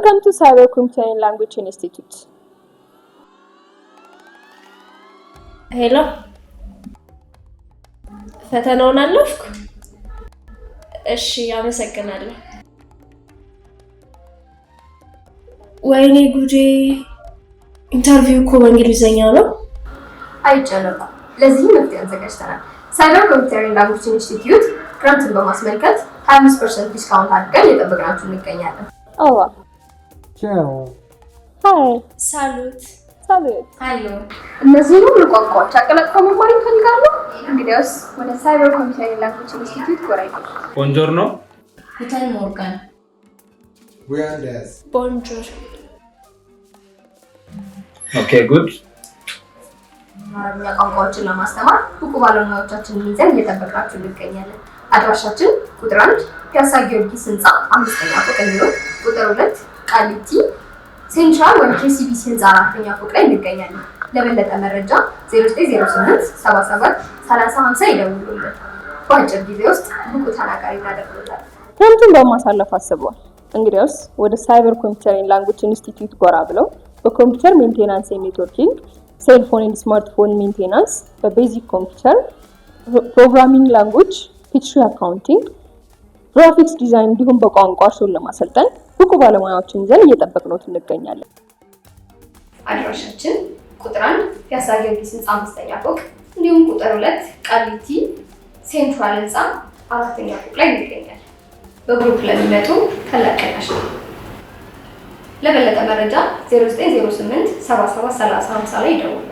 Welcome to Cyber Computer and Language Institute. Hello. ፈተናውን አለፍኩ? እሺ አመሰግናለሁ። ወይኔ ጉዴ! ኢንተርቪው እኮ በእንግሊዘኛ ነው። አይጨነቁ። ለዚህ መፍትሄ አዘጋጅተናል። ሳይበር ኮምፒውተር ኤንድ ላንጉዌጅ ኢንስቲትዩት ክረምትን በማስመልከት 25% ዲስካውንት አድርገን እየጠበቅናችሁ እንገኛለን። Oh, Ciao. hi. ሳሉት። Salut. አሎ። እነዚህ ሁሉ ቋንቋዎች አቀላጥፈው መማር ይፈልጋሉ? እንግዲያውስ ወደ ሳይበር ኮምፒውተር ኤንድ ላንጉዌጅ ኢንስቲትዩት ጎራ ይበሉ። Buongiorno. ጉተን ሞርጋን። Buenas. ቦንጆር። Okay, good. አረብኛ ቋንቋዎችን ለማስተማር ብቁ ባለሙያዎቻችንን ይዘን እየጠበቅናችሁ እንገኛለን። አድራሻችን ቁጥር 1 ፒያሳ ጊዮርጊስ ህንፃ 5ኛ ፎቅ ነው። ቁጥር 2 ቃሊቲ ሴንትራል ወይም KCBC ህንፃ 4ኛ ፎቅ ላይ እንገኛለን። ለበለጠ መረጃ 0908 77 30 50 ይደውሉልን። በአጭር ጊዜ ውስጥ ብቁ ተናጋሪ እናደርጋለን። ክረምቱን በማሳለፍ አስበዋል። እንግዲያውስ ወደ ሳይበር ኮምፒውተር ኤንድ ላንጉዌጅ ኢንስቲትዩት ጎራ ብለው በኮምፒውተር ሜንቴናንስ ኤንድ ኔትወርኪንግ፣ ሴልፎን ኤንድ ስማርትፎን ሜንቴናንስ፣ በቤዚክ ኮምፒውተር ፕሮግራሚንግ ላንጉዌጅ፣ ፒችሪ አካውንቲንግ፣ ግራፊክስ ዲዛይን እንዲሁም በቋንቋ እርሶን ለማሰልጠን ብቁ ባለሙያዎችን ይዘን እየጠበቅነዎት እንገኛለን። አድራሻችን ቁጥር 1 ፒያሳ ጊዮርጊስ ህንፃ 5ኛ ፎቅ እንዲሁም ቁጥር 2 ቃሊቲ ሴንትራል ህንፃ 4ኛ ፎቅ ላይ እንገኛለን። በግሩፕ ለሚመጡ ታላቅ ቅናሽ ነው። ለበለጠ መረጃ 0908 77 30 50 ላይ ይደውሉ።